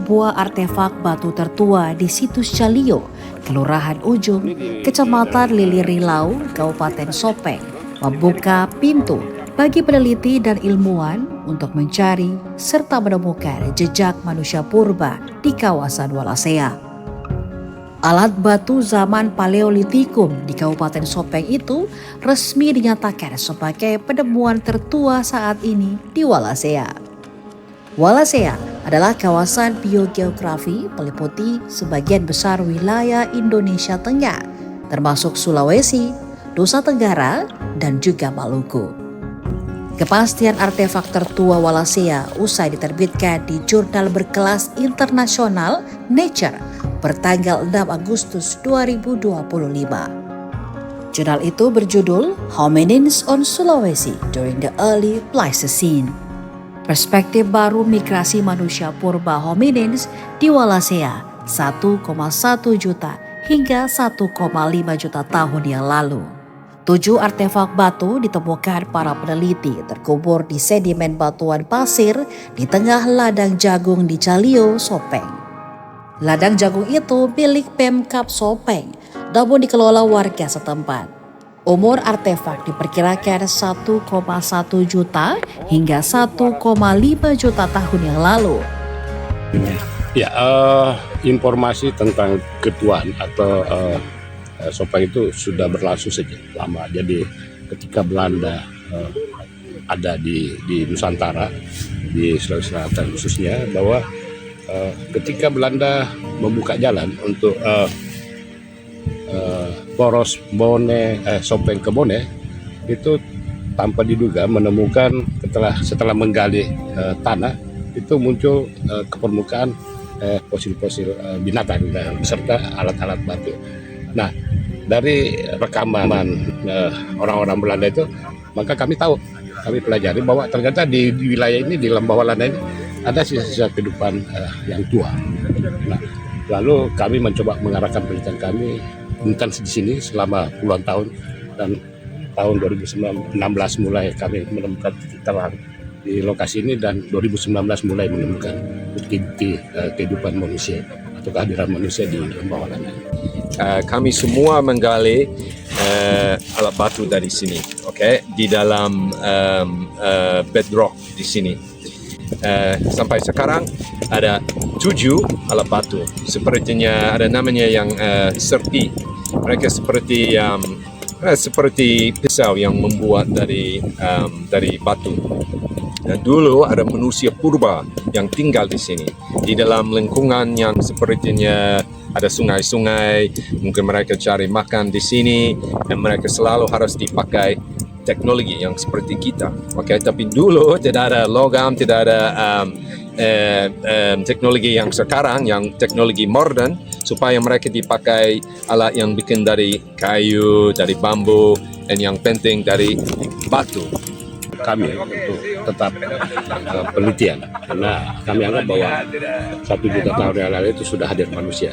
sebuah artefak batu tertua di situs Calio, Kelurahan Ujung, Kecamatan Lilirilau, Kabupaten Sopeng, membuka pintu bagi peneliti dan ilmuwan untuk mencari serta menemukan jejak manusia purba di kawasan Wallacea. Alat batu zaman Paleolitikum di Kabupaten Sopeng itu resmi dinyatakan sebagai penemuan tertua saat ini di Wallacea. Wallacea adalah kawasan biogeografi meliputi sebagian besar wilayah Indonesia Tengah, termasuk Sulawesi, Nusa Tenggara, dan juga Maluku. Kepastian artefak tertua Wallacea usai diterbitkan di jurnal berkelas internasional Nature bertanggal 6 Agustus 2025. Jurnal itu berjudul Hominins on Sulawesi During the Early Pleistocene. Perspektif baru migrasi manusia purba hominins di Wallacea 1,1 juta hingga 1,5 juta tahun yang lalu. 7 artefak batu ditemukan para peneliti terkubur di sedimen batuan pasir di tengah ladang jagung di Calio, Sopeng. Ladang jagung itu milik Pemkab Sopeng, namun dikelola warga setempat. Umur artefak diperkirakan 1,1 juta hingga 1,5 juta tahun yang lalu. Ya, informasi tentang ketuaan atau Sopeng itu sudah berlangsung sejak lama. Jadi ketika Belanda ada di Nusantara, di Sulawesi Selatan khususnya, bahwa ketika Belanda membuka jalan untuk poros Sopeng ke Bone, itu tanpa diduga menemukan setelah menggali tanah itu muncul ke permukaan fosil-fosil binatang beserta alat-alat batu. Nah, dari rekaman orang-orang Belanda itu, maka kami pelajari bahwa ternyata di wilayah ini, di Lembah Walanda ini, ada sisa-sisa kehidupan yang tua. Nah, lalu kami mencoba mengarahkan penelitian kami intens di sini selama puluhan tahun, dan tahun 2016 mulai kami menemukan titik terang di lokasi ini, dan 2019 mulai menemukan bukti kehidupan manusia atau kehadiran manusia di Lembah Walanda. Kami semua menggali alat batu dari sini, di dalam bedrock di sini. Sampai sekarang ada 7 alat batu, sepertinya ada namanya yang serpi. Mereka seperti pisau yang membuat dari batu. Dan dulu ada manusia purba yang tinggal di sini, di dalam lingkungan yang sepertinya ada sungai-sungai. Mungkin mereka cari makan di sini, dan mereka selalu harus dipakai teknologi yang seperti kita. Tapi dulu tidak ada logam, tidak ada teknologi yang sekarang, yang teknologi modern, supaya mereka dipakai alat yang bikin dari kayu, dari bambu, dan yang penting dari batu. Kami untuk tetap penelitian, karena kami anggap bahwa 1 juta tahun yang lalu itu sudah hadir manusia.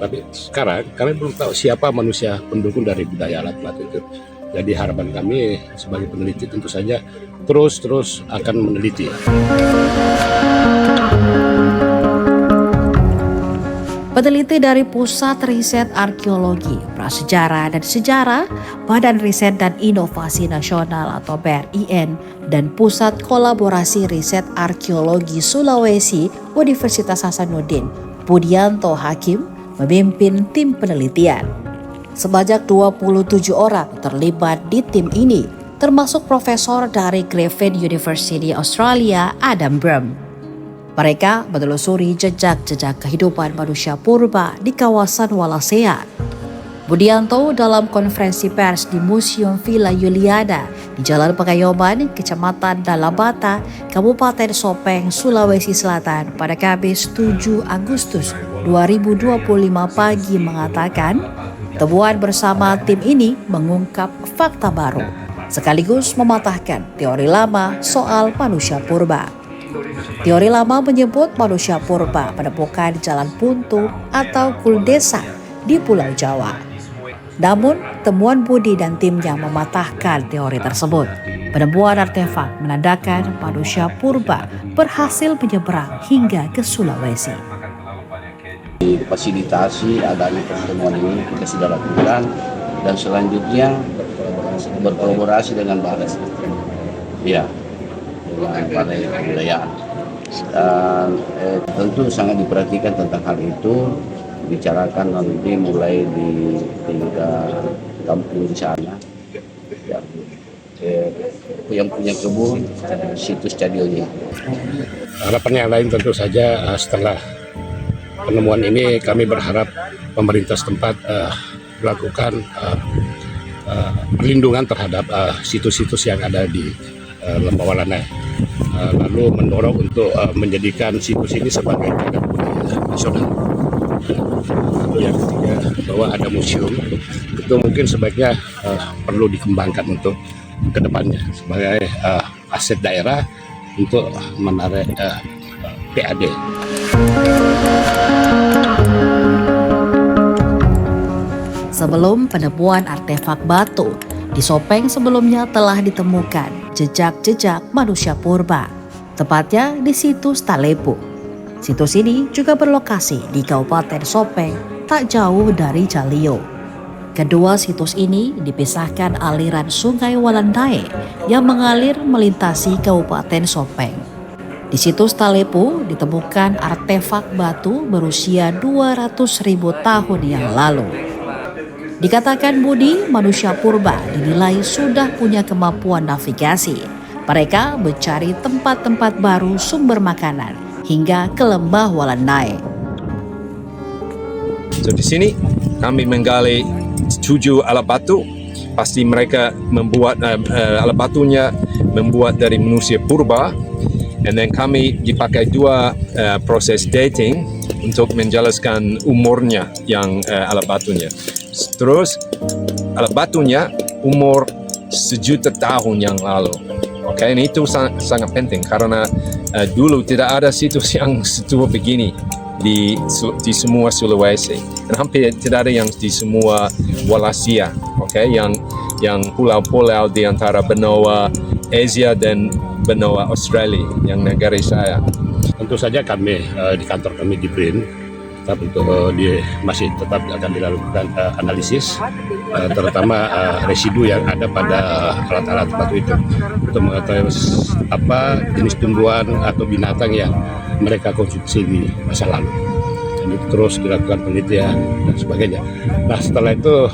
Tapi sekarang kami belum tahu siapa manusia pendukung dari budaya alat batu itu. Jadi harapan kami sebagai peneliti tentu saja terus akan meneliti. Peneliti dari Pusat Riset Arkeologi, Prasejarah dan Sejarah, Badan Riset dan Inovasi Nasional atau BRIN, dan Pusat Kolaborasi Riset Arkeologi Sulawesi Universitas Hasanuddin, Budianto Hakim, memimpin tim penelitian. Sebanyak 27 orang terlibat di tim ini, termasuk profesor dari Griffith University Australia, Adam Brum. Mereka menelusuri jejak-jejak kehidupan manusia purba di kawasan Wallacea. Budianto dalam konferensi pers di Museum Villa Juliana di Jalan Pengayoman, Kecamatan Dalabata, Kabupaten Sopeng, Sulawesi Selatan pada Kamis 7 Agustus 2025 pagi mengatakan, temuan bersama tim ini mengungkap fakta baru, sekaligus mematahkan teori lama soal manusia purba. Teori lama menyebut manusia purba menemukan jalan buntu atau kuldesa di Pulau Jawa. Namun, temuan Budi dan timnya mematahkan teori tersebut. Penemuan artefak menandakan manusia purba berhasil menyeberang hingga ke Sulawesi. Fasilitasi adanya pertemuan ini kita sudah lakukan, dan selanjutnya berkolaborasi dengan Balai ya, dengan Balai Kebudayaan, dan tentu sangat diperhatikan tentang hal itu, bicarakan nanti mulai di tingkat kampung di sana yang punya kebun, situs Cadionya. Harapan yang lain tentu saja setelah penemuan ini kami berharap pemerintah setempat melakukan perlindungan terhadap situs-situs yang ada di Lembah Walanai, lalu mendorong untuk menjadikan situs ini sebagai cagar budaya nasional. Lalu yang ketiga, bahwa ada museum itu mungkin sebaiknya perlu dikembangkan untuk kedepannya sebagai aset daerah untuk menarik PAD. Sebelum penemuan artefak batu, di Sopeng sebelumnya telah ditemukan jejak-jejak manusia purba, tepatnya di situs Talepo. Situs ini juga berlokasi di Kabupaten Sopeng, tak jauh dari Calio. Kedua situs ini dipisahkan aliran Sungai Walandae yang mengalir melintasi Kabupaten Sopeng. Di situs Talepo ditemukan artefak batu berusia 200.000 tahun yang lalu. Dikatakan Budi, manusia purba dinilai sudah punya kemampuan navigasi. Mereka mencari tempat-tempat baru sumber makanan hingga ke lembah Walandae. So di sini kami menggali 7 alat batu. Pasti mereka membuat alat batunya membuat dari manusia purba. And then kami dipakai 2 proses dating untuk menjelaskan umurnya yang alat batunya. Terus alat batunya umur 1.000.000 tahun yang lalu. Oke, ini itu sangat penting karena dulu tidak ada situs yang setua begini di semua Sulawesi, dan hampir tidak ada yang di semua Wallacea. Oke, yang pulau-pulau di antara benua Asia dan benua Australia yang negara saya. Tentu saja kami di kantor kami di BRIN tetap untuk masih tetap akan dilakukan analisis, terutama residu yang ada pada alat-alat batu itu untuk mengetahui apa jenis tumbuhan atau binatang yang mereka konsumsi di masa lalu. Dan itu terus dilakukan penelitian dan sebagainya. Nah, setelah itu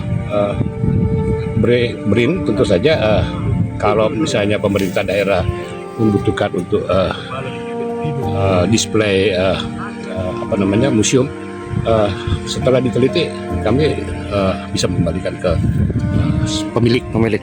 BRIN tentu saja kalau misalnya pemerintah daerah membutuhkan untuk display museum, setelah diteliti kami bisa mengembalikan ke pemilik.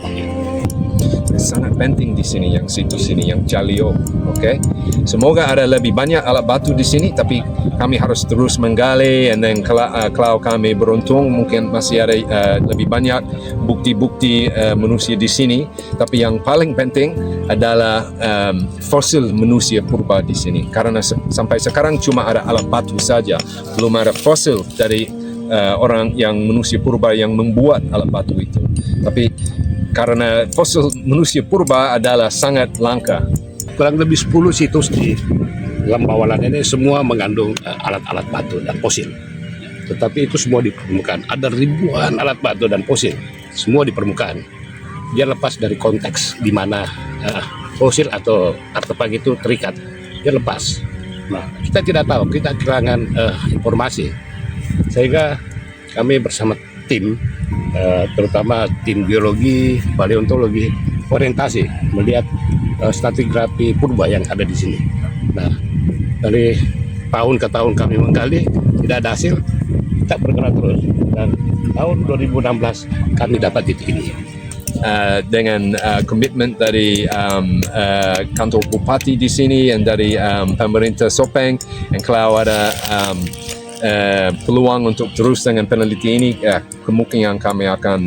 Sangat penting di sini yang situs ini yang Calio. Oke, semoga ada lebih banyak alat batu di sini, tapi kami harus terus menggali, and then kalau kami beruntung mungkin masih ada lebih banyak bukti-bukti manusia di sini. Tapi yang paling penting adalah fosil manusia purba di sini, karena sampai sekarang cuma ada alat batu saja, belum ada fosil dari orang yang manusia purba yang membuat alat batu itu. Tapi karena fosil manusia purba adalah sangat langka. Kurang lebih 10 situs di Lembah Walandae ini semua mengandung alat-alat batu dan fosil. Tetapi itu semua di permukaan. Ada ribuan alat batu dan fosil, semua di permukaan. Dia lepas dari konteks di mana fosil atau artefak itu terikat. Dia lepas. Nah, kita tidak tahu, kita kehilangan informasi. Sehingga kami bersama tim, terutama tim biologi, paleontologi, orientasi, melihat stratigrafi purba yang ada di sini. Nah, dari tahun ke tahun kami menggali, tidak ada hasil, kita bergerak terus. Dan tahun 2016 kami dapat titik ini. Dengan komitmen dari kantor bupati di sini dan dari pemerintah Sopeng, dan kalau ada peluang untuk terus dengan penelitian ini, kemungkinan kami akan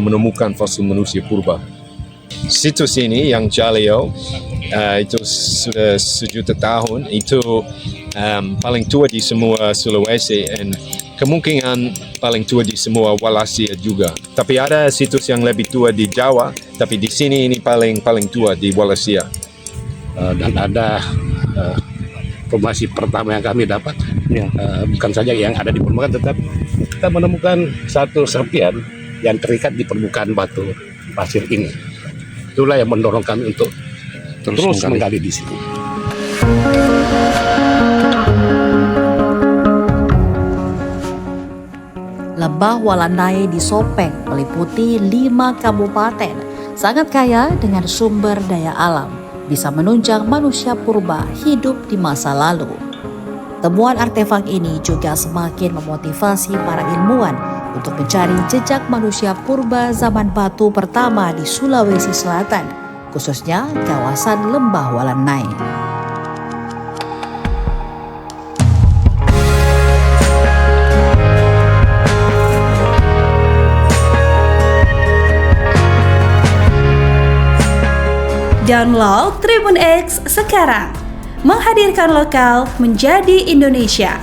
menemukan fosil manusia purba. Situs ini yang Calio itu sudah 1.000.000 tahun, itu paling tua di semua Sulawesi, dan kemungkinan paling tua di semua Wallacea juga. Tapi ada situs yang lebih tua di Jawa, tapi di sini ini paling tua di Wallacea. Dan ada informasi pertama yang kami dapat, Ya. bukan saja yang ada di permukaan, tetapi kita menemukan satu serpian yang terikat di permukaan batu pasir ini. Itulah yang mendorong kami untuk terus menggali di situ. Lembah Walanai di Sopeng meliputi 5 kabupaten, sangat kaya dengan sumber daya alam, bisa menunjang manusia purba hidup di masa lalu. Temuan artefak ini juga semakin memotivasi para ilmuwan untuk mencari jejak manusia purba zaman batu pertama di Sulawesi Selatan, khususnya kawasan Lembah Walanai. Download Tribun X sekarang, menghadirkan lokal menjadi Indonesia.